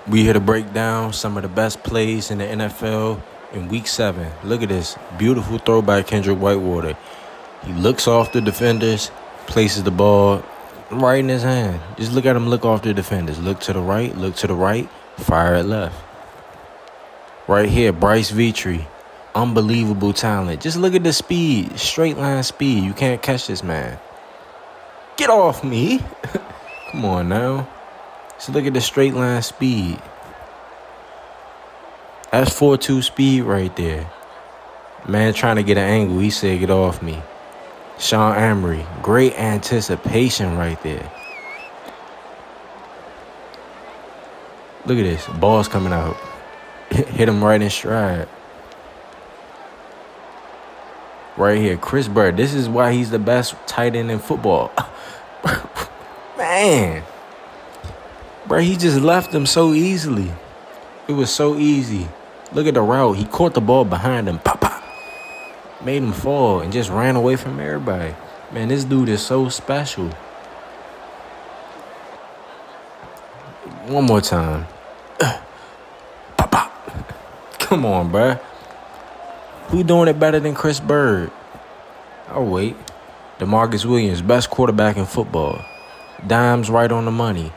We here to break down some of the best plays in the NFL in Week 7. Look at this. Beautiful throw by Kendrick Whitewater. He looks off the defenders, places the ball right in his hand. Just look at him look off the defenders. Look to the right, fire it left. Right here, Bryce Vetrie. Unbelievable talent. Just look at the speed. Straight line speed. You can't catch this man. Get off me. Come on now. So look at the straight line speed. That's 4.2 speed right there. Man trying to get an angle. He said, get off me. Sean Emery. Great anticipation right there. Look at this. Ball's coming out. Hit him right in stride. Right here. Chris Bird. This is why he's the best tight end in football. Man. Bro, he just left him so easily. It was so easy. Look at the route. He caught the ball behind him. Pop, pop. Made him fall and just ran away from everybody. Man, this dude is so special. One more time. Pop, pop. Come on, bro. Who doing it better than Chris Bird? Oh, wait. DeMarcus Williams, best quarterback in football. Dimes right on the money.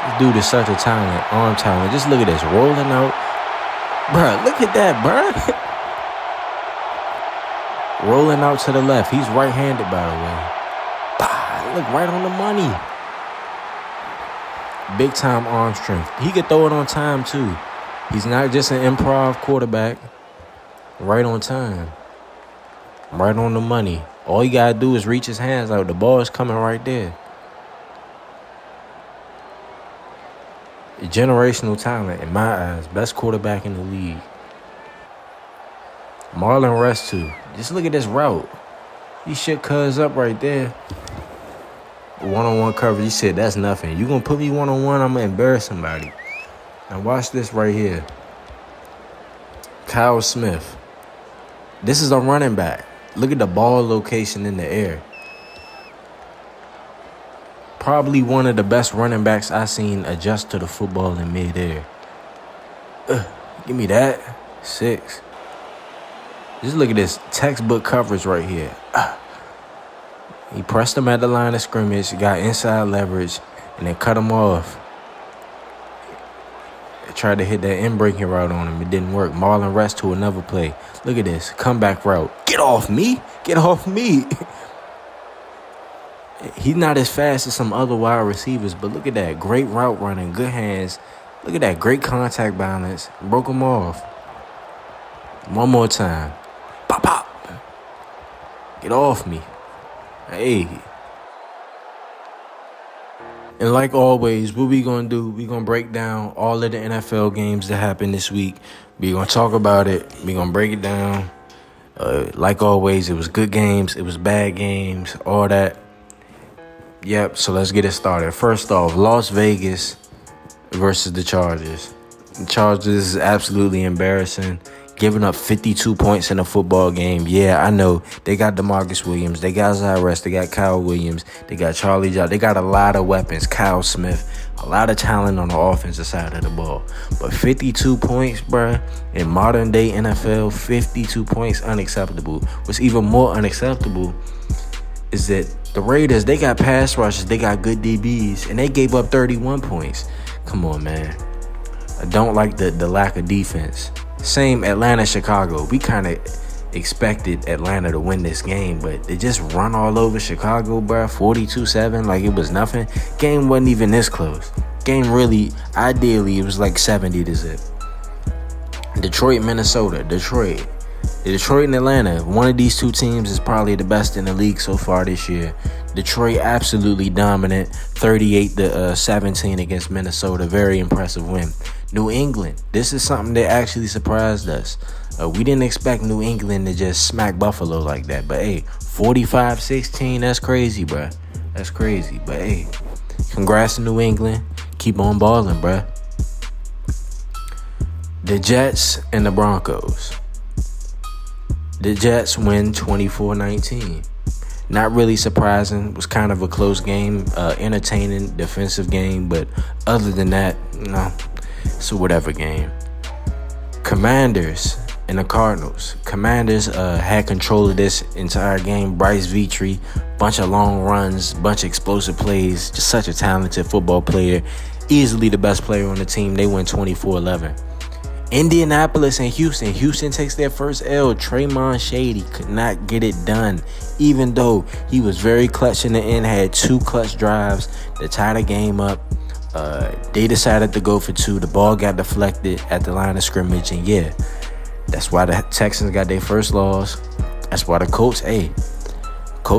This dude is such a talent, arm talent. Just look at this, rolling out. Bruh, look at that, bruh. Rolling out to the left. He's right-handed, by the way. Bah, look, right on the money. Big-time arm strength. He could throw it on time, too. He's not just an improv quarterback. Right on time. Right on the money. All he got to do is reach his hands out. The ball is coming right there. Generational talent, in my eyes. Best quarterback in the league. Marlon Restu. Just look at this route. He shook Cuz up right there. One-on-one coverage. He said, that's nothing. You going to put me one-on-one, I'm going to embarrass somebody. Now watch this right here. Kyle Smith. This is a running back. Look at the ball location in the air. Probably one of the best running backs I've seen adjust to the football in midair. Give me that. 6. Just look at this textbook coverage right here. He pressed him at the line of scrimmage, got inside leverage, and then cut him off. Tried to hit that in-breaking route on him. It didn't work. Marlon Restu another play. Look at this. Comeback route. Get off me. Get off me. He's not as fast as some other wide receivers, but look at that. Great route running, good hands. Look at that. Great contact balance. Broke him off. One more time. Pop, pop. Get off me. Hey. And like always, what we going to do, we going to break down all of the NFL games that happened this week. We going to talk about it. We going to break it down. Like always, it was good games. It was bad games. All that. Yep, so let's get it started. First off, Las Vegas versus the Chargers. The Chargers is absolutely embarrassing. Giving up 52 points in a football game. Yeah, I know. They got DeMarcus Williams. They got Cyrus. They got Kyle Williams. They got Charlie Johnson. They got a lot of weapons. Kyle Smith. A lot of talent on the offensive side of the ball. But 52 points, bruh, in modern day NFL, 52 points unacceptable. What's even more unacceptable is that the Raiders, they got pass rushers, they got good DBs, and they gave up 31 points. Come on, man. I don't like the lack of defense. Same Atlanta, Chicago. We kind of expected Atlanta to win this game, but they just run all over Chicago, bro. 42-7, like it was nothing. Game wasn't even this close. Game really, ideally, it was like 70-0. Detroit, Minnesota. Detroit and Atlanta, one of these two teams is probably the best in the league so far this year. Detroit absolutely dominant, 38-17 against Minnesota. Very impressive win. New England, this is something that actually surprised us. We didn't expect New England to just smack Buffalo like that. But, hey, 45-16, that's crazy, bruh. That's crazy. But, hey, congrats to New England. Keep on balling, bruh. The Jets and the Broncos. The Jets win 24-19. Not really surprising. It was kind of a close game, entertaining defensive game, but other than that, it's a whatever game. Commanders and the Cardinals. Commanders had control of this entire game. Bryce Petrie, bunch of long runs, bunch of explosive plays. Just such a talented football player. Easily the best player on the team. They win 24-11. Indianapolis and Houston. Houston takes their first L. Draymond Shady could not get it done, even though he was very clutch in the end, had 2 clutch drives to tie the game up. They decided to go for 2. The ball got deflected at the line of scrimmage, and that's why the Texans got their first loss. That's why the Coach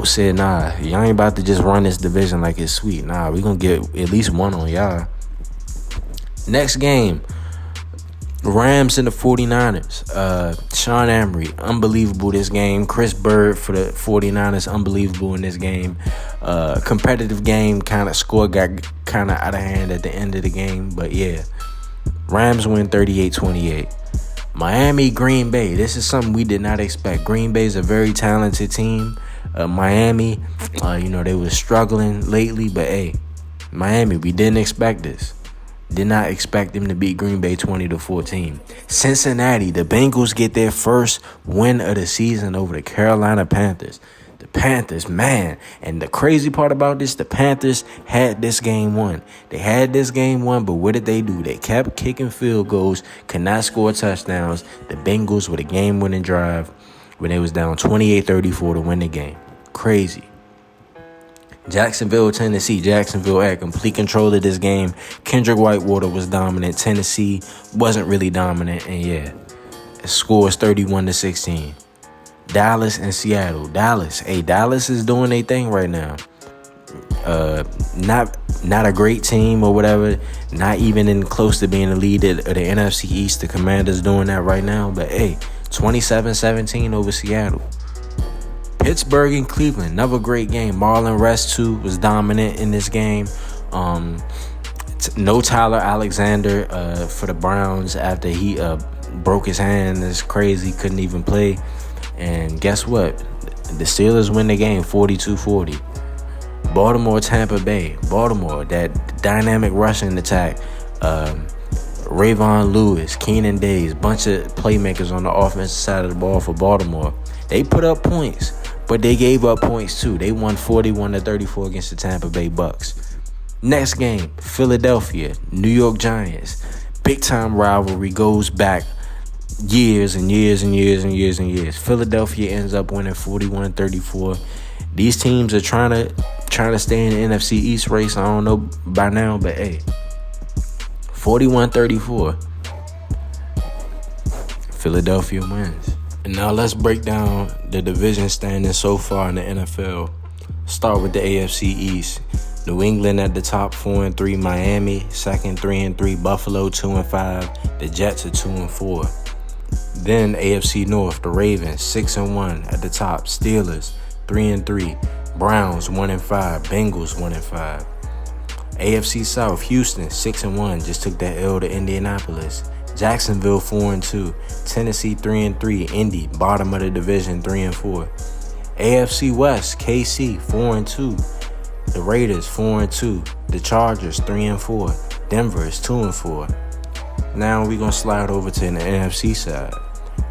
said, nah, y'all ain't about to just run this division like it's sweet. Nah, we gonna get at least 1 on y'all. Next game, Rams and the 49ers. Sean Emery, unbelievable this game. Chris Bird for the 49ers, unbelievable in this game. Competitive game, score got kind of out of hand at the end of the game. But Rams win 38-28. Miami, Green Bay. This is something we did not expect. Green Bay is a very talented team. Miami, they were struggling lately. But, Miami, we didn't expect this. Did not expect them to beat Green Bay 20-14. Cincinnati, the Bengals get their first win of the season over the Carolina Panthers. The Panthers, man. And the crazy part about this, the Panthers had this game won. They had this game won, but what did they do? They kept kicking field goals, could not score touchdowns. The Bengals with a game-winning drive when they was down 28-34 to win the game. Crazy. Jacksonville, Tennessee. Jacksonville had complete control of this game. Kendrick Whitewater was dominant. Tennessee wasn't really dominant. And the score is 31-16. Dallas and Seattle. Dallas is doing their thing right now. Not a great team or whatever. Not even in close to being the lead of the NFC East. The Commanders doing that right now. But 27-17 over Seattle. Pittsburgh and Cleveland, another great game. Marlon Rest, too, was dominant in this game. No Tyler Alexander for the Browns after he broke his hand. It's crazy. Couldn't even play. And guess what? The Steelers win the game 42-40. Baltimore, Tampa Bay. Baltimore, that dynamic rushing attack. Ravon Lewis, Keenan Days, bunch of playmakers on the offensive side of the ball for Baltimore. They put up points. But they gave up points too. They won 41-34 against the Tampa Bay Bucks. Next game, Philadelphia, New York Giants. Big time rivalry goes back years and years and years and years and years. Philadelphia ends up winning 41-34. These teams are trying to stay in the NFC East race. I don't know by now, but 41-34. Philadelphia wins. And now let's break down the division standings so far in the NFL. Start with the AFC East. New England at the top 4-3. Miami second 3-3. Buffalo 2-5. The Jets are 2-4. Then AFC North, the Ravens 6-1 at the top. Steelers 3-3. Browns 1-5. Bengals 1-5. AFC South, Houston 6-1. Just took that L to Indianapolis. Jacksonville 4-2, Tennessee 3-3, Indy bottom of the division 3-4. AFC West, KC 4-2, the Raiders 4-2, the Chargers 3-4, Denver is 2-4. Now we're gonna slide over to the NFC side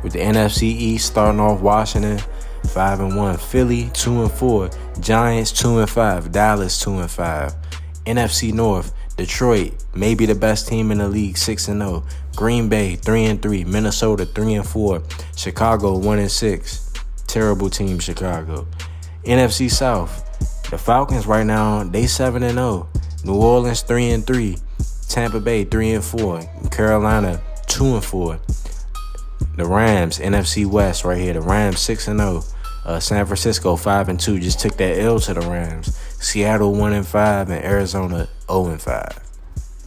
with the NFC East starting off Washington 5-1, Philly 2-4, Giants 2-5, Dallas 2-5. NFC North, Detroit, maybe the best team in the league, 6-0. Green Bay, 3-3. Minnesota, 3-4. Chicago, 1-6. Terrible team, Chicago. NFC South, the Falcons right now, they 7-0. New Orleans, 3-3. Tampa Bay, 3-4. Carolina, 2-4. The Rams, NFC West right here. The Rams, 6-0. San Francisco 5-2, just took that L to the Rams. Seattle 1-5 and Arizona 0-5.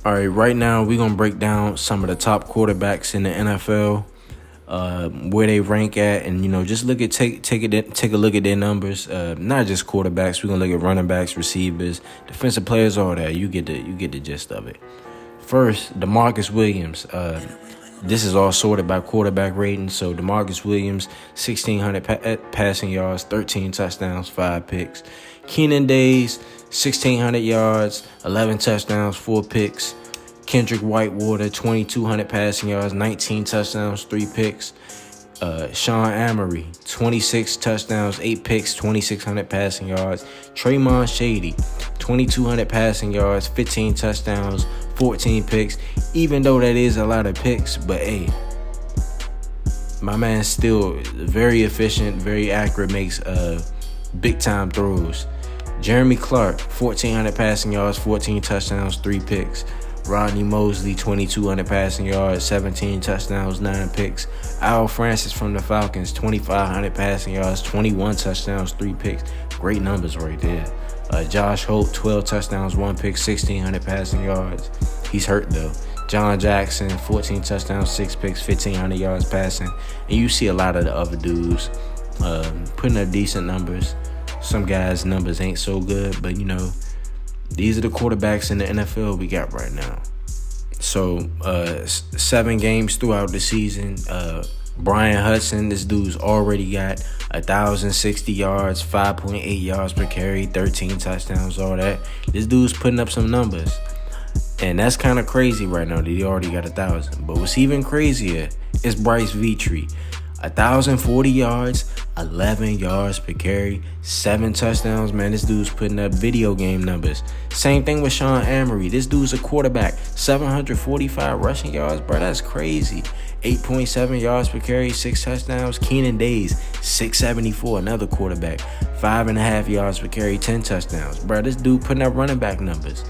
All right, right now we're gonna break down some of the top quarterbacks in the NFL, where they rank at, and just take a look at their numbers. Not just quarterbacks, we're gonna look at running backs, receivers, defensive players, all that. You get the gist of it. First, DeMarcus Williams. This is all sorted by quarterback rating. So DeMarcus Williams, 1,600 passing yards, 13 touchdowns, 5 picks. Keenan Days, 1,600 yards, 11 touchdowns, 4 picks. Kendrick Whitewater, 2,200 passing yards, 19 touchdowns, 3 picks. Sean Amory, 26 touchdowns, 8 picks, 2,600 passing yards. Tremont Shady, 2,200 passing yards, 15 touchdowns, 14 picks. Even though that is a lot of picks, but hey, my man's still very efficient, very accurate, makes big time throws. Jeremy Clark, 1,400 passing yards, 14 touchdowns, 3 picks. Rodney Mosley, 2,200 passing yards, 17 touchdowns, 9 picks. Al Francis from the Falcons, 2,500 passing yards, 21 touchdowns, 3 picks. Great numbers right there. Josh Holt, 12 touchdowns, 1 pick, 1,600 passing yards. He's hurt though. John Jackson, 14 touchdowns, 6 picks, 1,500 yards passing. And you see a lot of the other dudes putting up decent numbers. Some guys' numbers ain't so good, but these are the quarterbacks in the NFL we got right now. So, 7 games throughout the season. Brian Hudson, this dude's already got 1,060 yards, 5.8 yards per carry, 13 touchdowns, all that. This dude's putting up some numbers. And that's kind of crazy right now that he already got 1,000. But what's even crazier is Bryce Vetrie. 1,040 yards, 11 yards per carry, 7 touchdowns. Man, this dude's putting up video game numbers. Same thing with Sean Amory. This dude's a quarterback. 745 rushing yards, bro, that's crazy. 8.7 yards per carry, 6 touchdowns. Keenan Days, 674, another quarterback. 5.5 yards per carry, 10 touchdowns. Bro, this dude putting up running back numbers.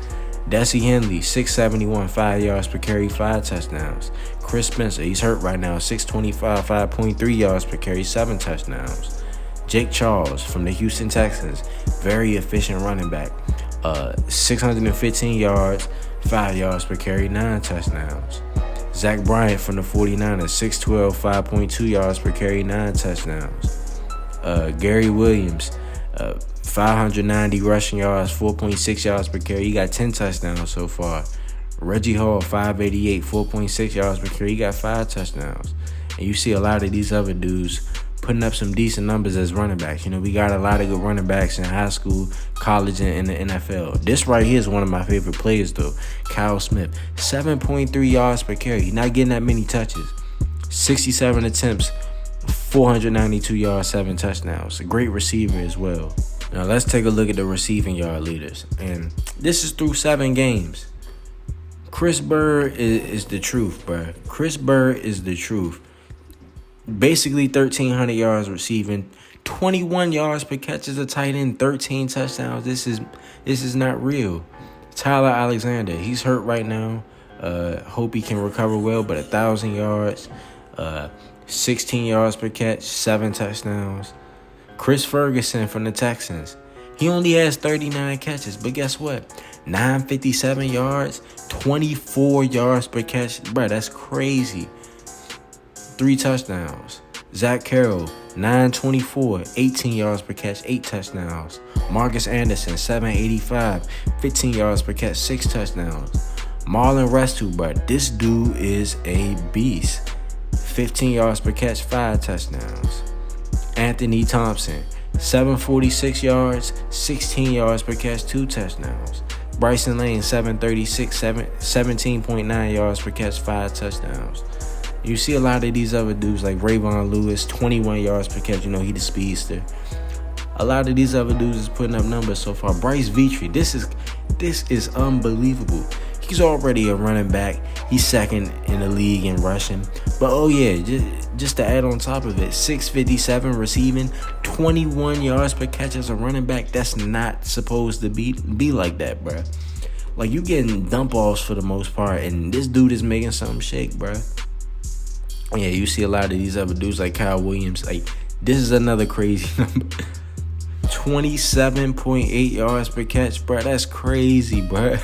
Desi Henley, 671, 5 yards per carry, 5 touchdowns. Chris Spencer, he's hurt right now, 625, 5.3 yards per carry, 7 touchdowns. Jake Charles from the Houston Texans, very efficient running back. 615 yards, 5 yards per carry, 9 touchdowns. Zach Bryant from the 49ers, 612, 5.2 yards per carry, 9 touchdowns. Gary Williams, 590 rushing yards, 4.6 yards per carry. He got 10 touchdowns so far. Reggie Hall, 588, 4.6 yards per carry. He got 5 touchdowns. And you see a lot of these other dudes putting up some decent numbers as running backs. We got a lot of good running backs in high school, college, and in the NFL. This right here is one of my favorite players, though. Kyle Smith, 7.3 yards per carry. He's not getting that many touches. 67 attempts, 492 yards, 7 touchdowns. A great receiver as well. Now, let's take a look at the receiving yard leaders. And this is through 7 games. Chris Bird is the truth, bro. Chris Bird is the truth. Basically 1,300 yards receiving, 21 yards per catch as a tight end, 13 touchdowns. This is not real. Tyler Alexander, he's hurt right now. Hope he can recover well, but 1,000 yards, 16 yards per catch, 7 touchdowns. Chris Ferguson from the Texans, he only has 39 catches, but guess what? 957 yards, 24 yards per catch. Bro, that's crazy. 3 touchdowns. Zach Carroll, 924, 18 yards per catch, 8 touchdowns. Marcus Anderson, 785, 15 yards per catch, 6 touchdowns. Marlon Restu, bro, this dude is a beast. 15 yards per catch, 5 touchdowns. Anthony Thompson, 746 yards, 16 yards per catch, 2 touchdowns. Bryson Lane, 736, 17.9 yards per catch, 5 touchdowns. You see a lot of these other dudes like Rayvon Lewis, 21 yards per catch. He the speedster. A lot of these other dudes is putting up numbers so far. Bryce Vetrie, this is unbelievable. He's already a running back. He's second in the league in rushing. But oh yeah, just to add on top of it, 657 receiving, 21 yards per catch as a running back. That's not supposed to be like that, bro. Like, you getting dump offs for the most part, and this dude is making something shake, bro. Yeah, you see a lot of these other dudes like Kyle Williams. Like, this is another crazy number. 27.8 yards per catch, bro. That's crazy, bro.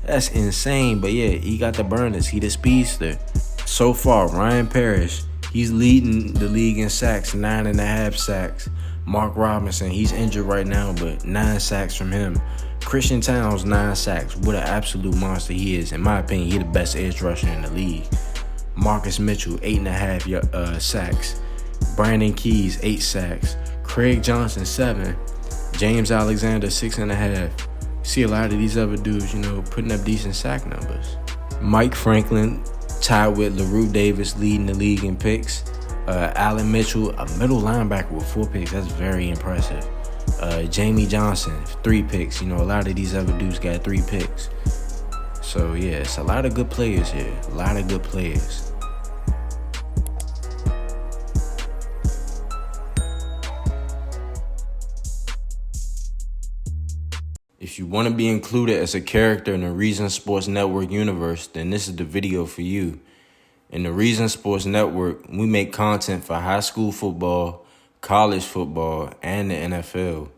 That's insane. But yeah, he got the burners. He the speedster. So far, Ryan Parrish, he's leading the league in sacks, 9.5 sacks. Mark Robinson, he's injured right now, but 9 sacks from him. Christian Towns, 9 sacks. What an absolute monster he is. In my opinion, he's the best edge rusher in the league. Marcus Mitchell, 8.5 sacks. Brandon Keys, 8 sacks. Craig Johnson, 7. James Alexander, 6.5. See a lot of these other dudes, putting up decent sack numbers. Mike Franklin, tied with LaRue Davis, leading the league in picks. Allen Mitchell, a middle linebacker with 4 picks. That's very impressive. Jamie Johnson, 3 picks. A lot of these other dudes got 3 picks. So, yeah, it's a lot of good players here. A lot of good players. If you want to be included as a character in the Reason Sports Network universe, then this is the video for you. In the Reason Sports Network, we make content for high school football, college football, and the NFL.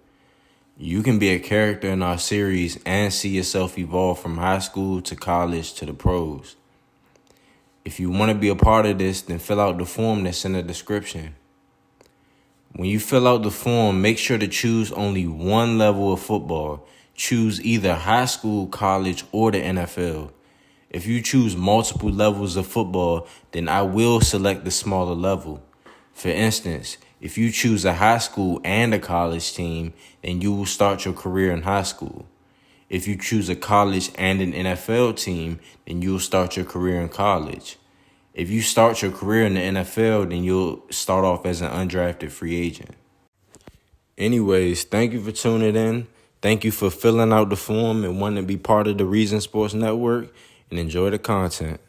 You can be a character in our series and see yourself evolve from high school to college to the pros. If you want to be a part of this, then fill out the form that's in the description. When you fill out the form, make sure to choose only one level of football. Choose either high school, college, or the NFL. If you choose multiple levels of football, then I will select the smaller level. For instance, if you choose a high school and a college team, then you will start your career in high school. If you choose a college and an NFL team, then you'll start your career in college. If you start your career in the NFL, then you'll start off as an undrafted free agent. Anyways, thank you for tuning in. Thank you for filling out the form and wanting to be part of the Reason Sports Network, and enjoy the content.